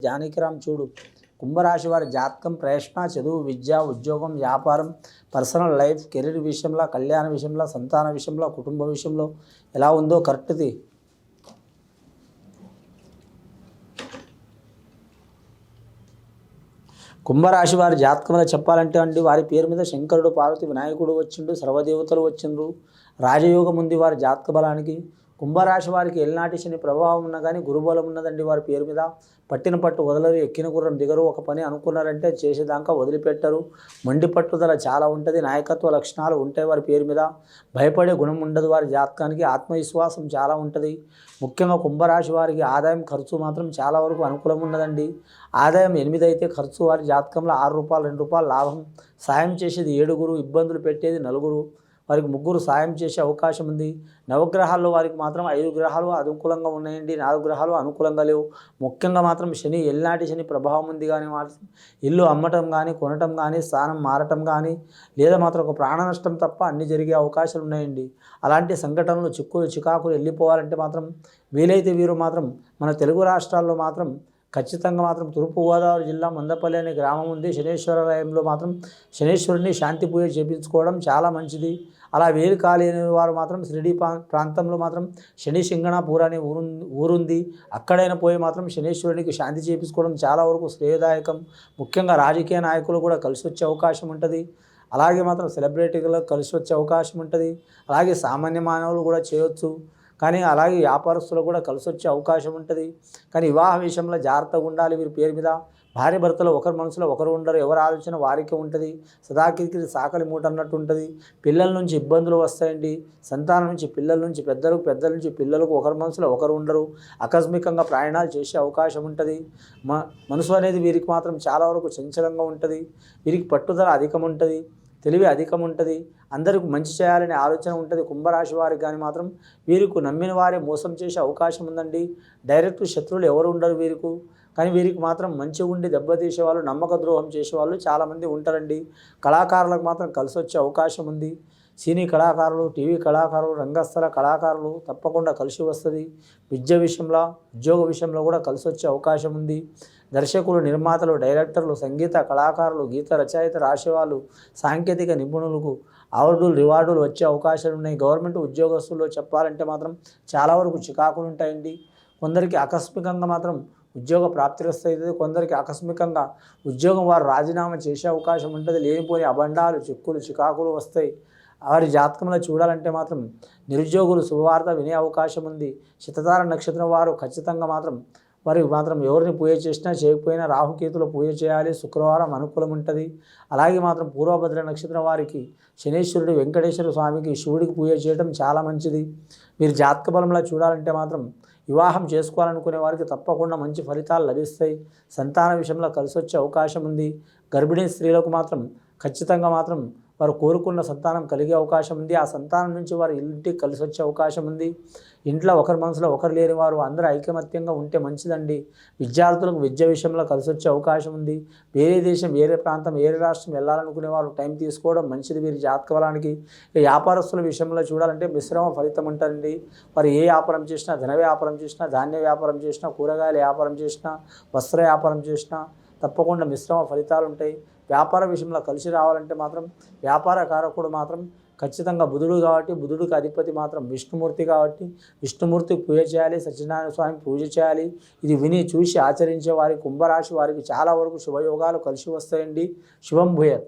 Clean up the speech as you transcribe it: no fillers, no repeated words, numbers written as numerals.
జానకిరామ్ చూడు కుంభరాశి వారి జాతకం ప్రయత్న చదువు విద్య ఉద్యోగం వ్యాపారం పర్సనల్ లైఫ్ కెరీర్ విషయంలో కళ్యాణ విషయంలో సంతాన విషయంలో కుటుంబ విషయంలో ఎలా ఉందో కరెక్ట్ది. కుంభరాశి వారి జాతకంలో చెప్పాలంటే అండి వారి పేరు మీద శంకరుడు పార్వతి వినాయకుడు వచ్చిండు, సర్వదేవతలు వచ్చిండ్రు, రాజయోగం ఉంది వారి జాతక బలానికి. కుంభరాశి వారికి ఎల్నాటి శని ప్రభావం ఉన్నా కానీ గురుబలం ఉన్నదండి వారి పేరు మీద. పట్టిన పట్టు వదలరు, ఎక్కిన గుర్రం దిగరు, ఒక పని అనుకున్నారంటే చేసేదాకా వదిలిపెట్టరు, మొండి పట్టుదల చాలా ఉంటుంది, నాయకత్వ లక్షణాలు ఉంటాయి వారి పేరు మీద. భయపడే గుణం ఉండదు వారి జాతకానికి, ఆత్మవిశ్వాసం చాలా ఉంటుంది. ముఖ్యంగా కుంభరాశి వారికి ఆదాయం ఖర్చు మాత్రం చాలా వరకు అనుకూలం ఉన్నదండి. ఆదాయం 8 అయితే ఖర్చు వారి జాతకంలో రూ. 6 2 లాభం. సాయం చేసేది 7, ఇబ్బందులు పెట్టేది 4, వారికి 3 సాయం చేసే అవకాశం ఉంది. నవగ్రహాల్లో వారికి మాత్రం 5 గ్రహాలు అనుకూలంగా ఉన్నాయండి, 4 గ్రహాలు అనుకూలంగా లేవు. ముఖ్యంగా మాత్రం శని ఎల్నాటి శని ప్రభావం ఉంది. కానీ మాత్రం ఇల్లు అమ్మటం కానీ కొనటం కానీ స్థానం మారటం కానీ లేదా మాత్రం ఒక ప్రాణ నష్టం తప్ప అన్ని జరిగే అవకాశాలు ఉన్నాయండి. అలాంటి సంఘటనలు చిక్కులు చికాకులు వెళ్ళిపోవాలంటే మాత్రం వీలైతే వీరు మాత్రం మన తెలుగు రాష్ట్రాల్లో మాత్రం ఖచ్చితంగా మాత్రం తూర్పుగోదావరి జిల్లా మందపల్లి అనే గ్రామం ఉంది. శనేశ్వరాలయంలో మాత్రం శనేశ్వరుని శాంతి పూజ చేయించుకోవడం చాలా మంచిది. అలా వేరు కాలేని వారు మాత్రం షిరిడి ప్రాంతంలో మాత్రం శని సింగణాపూర్ అనే ఊరుంది. అక్కడైనా పోయి మాత్రం శనేశ్వరునికి శాంతి చేయించుకోవడం చాలా వరకు శ్రేయదాయకం. ముఖ్యంగా రాజకీయ నాయకులు కూడా కలిసి వచ్చే అవకాశం ఉంటుంది. అలాగే మాత్రం సెలబ్రిటీలకు కలిసి వచ్చే అవకాశం ఉంటుంది. అలాగే సామాన్య మానవులు కూడా చేయొచ్చు. కానీ అలాగే వ్యాపారస్తులు కూడా కలిసి వచ్చే అవకాశం ఉంటుంది. కానీ వివాహ విషయంలో జాగ్రత్తగా ఉండాలి. వీరి పేరు మీద భార్య భర్తలు ఒకరి మనసులో ఒకరు ఉండరు, ఎవరి ఆలోచన వారికే ఉంటుంది. సదాకిరికి సాకలి మూట అన్నట్టు ఉంటుంది. పిల్లల నుంచి ఇబ్బందులు వస్తాయండి. సంతానం నుంచి పిల్లల నుంచి పెద్దలకు, పెద్దల నుంచి పిల్లలకు ఒకరి మనసులో ఒకరు ఉండరు. ఆకస్మికంగా ప్రయాణాలు చేసే అవకాశం ఉంటుంది. మనసు అనేది వీరికి మాత్రం చాలా వరకు చంచలంగా ఉంటుంది. వీరికి పట్టుదల అధికం ఉంటుంది, తెలివి అధికం ఉంటుంది, అందరికి మంచి చేయాలనే ఆలోచన ఉంటుంది. కుంభరాశి వారికి కానీ మాత్రం వీరికి నమ్మిన వారే మోసం చేసే అవకాశం ఉందండి. డైరెక్ట్ శత్రువులు ఎవరు ఉండరు వీరికి. కానీ వీరికి మాత్రం మంచిగా ఉండి దెబ్బతీసేవాళ్ళు, నమ్మక ద్రోహం చేసేవాళ్ళు చాలామంది ఉంటారండి. కళాకారులకు మాత్రం కలిసి వచ్చే అవకాశం ఉంది. సినీ కళాకారులు, టీవీ కళాకారులు, రంగస్థల కళాకారులు తప్పకుండా కలిసి వస్తుంది. విద్య విషయంలో, ఉద్యోగ విషయంలో కూడా కలిసి వచ్చే అవకాశం ఉంది. దర్శకులు, నిర్మాతలు, డైరెక్టర్లు, సంగీత కళాకారులు, గీత రచయిత రాసేవాళ్ళు, సాంకేతిక నిపుణులకు అవార్డులు రివార్డులు వచ్చే అవకాశాలు ఉన్నాయి. గవర్నమెంట్ ఉద్యోగస్తుల్లో చెప్పాలంటే మాత్రం చాలా వరకు చికాకులు ఉంటాయండి. కొందరికి ఆకస్మికంగా మాత్రం ఉద్యోగ ప్రాప్తి వస్తుంది, కొందరికి ఆకస్మికంగా ఉద్యోగం వారు రాజీనామా చేసే అవకాశం ఉంటుంది. లేనిపోని అబండాలు, చిక్కులు చికాకులు వస్తాయి. వారి జాతకంలో చూడాలంటే మాత్రం నిరుద్యోగులు శుభవార్త వినే అవకాశం ఉంది. శతతార నక్షత్రం వారు ఖచ్చితంగా మాత్రం వారికి మాత్రం ఎవరిని పూజ చేసినా చేయకపోయినా రాహుకేతులు పూజ చేయాలి. శుక్రవారం అనుకూలం ఉంటుంది. అలాగే మాత్రం పూర్వభద్ర నక్షత్రం వారికి శనేశ్వరుడు, వెంకటేశ్వర స్వామికి, శివుడికి పూజ చేయడం చాలా మంచిది. మీరు జాతక బలంలో చూడాలంటే మాత్రం వివాహం చేసుకోవాలనుకునే వారికి తప్పకుండా మంచి ఫలితాలు లభిస్తాయి. సంతాన విషయంలో కలిసి వచ్చే అవకాశం ఉంది. గర్భిణీ స్త్రీలకు మాత్రం ఖచ్చితంగా మాత్రం వారు కోరుకున్న సంతానం కలిగే అవకాశం ఉంది. ఆ సంతానం నుంచి వారు ఇంటికి కలిసి వచ్చే అవకాశం ఉంది. ఇంట్లో ఒకరి మనసులో ఒకరు లేని వారు అందరూ ఐకమత్యంగా ఉంటే మంచిదండి. విద్యార్థులకు విద్య విషయంలో కలిసి వచ్చే అవకాశం ఉంది. వేరే దేశం, వేరే ప్రాంతం, వేరే రాష్ట్రం వెళ్ళాలనుకునే వారు టైం తీసుకోవడం మంచిది వీరి జాతక బలానికి. వ్యాపారస్తుల విషయంలో చూడాలంటే మిశ్రమ ఫలితం ఉంటుందండి. వారు ఏ వ్యాపారం చేసినా, ధన వ్యాపారం చేసినా, ధాన్య వ్యాపారం చేసినా, కూరగాయల వ్యాపారం చేసినా, వస్త్ర వ్యాపారం చేసినా తప్పకుండా మిశ్రమ ఫలితాలు ఉంటాయి. వ్యాపార విషయంలో కలిసి రావాలంటే మాత్రం వ్యాపార కారకుడు మాత్రం ఖచ్చితంగా బుధుడు కాబట్టి, బుధుడికి అధిపతి మాత్రం విష్ణుమూర్తి కాబట్టి విష్ణుమూర్తికి పూజ చేయాలి, సత్యనారాయణ స్వామి పూజ చేయాలి. ఇది విని చూసి ఆచరించే వారి కుంభరాశి వారికి చాలా వరకు శుభయోగాలు కలిసి వస్తాయండి. శుభం భూయత్.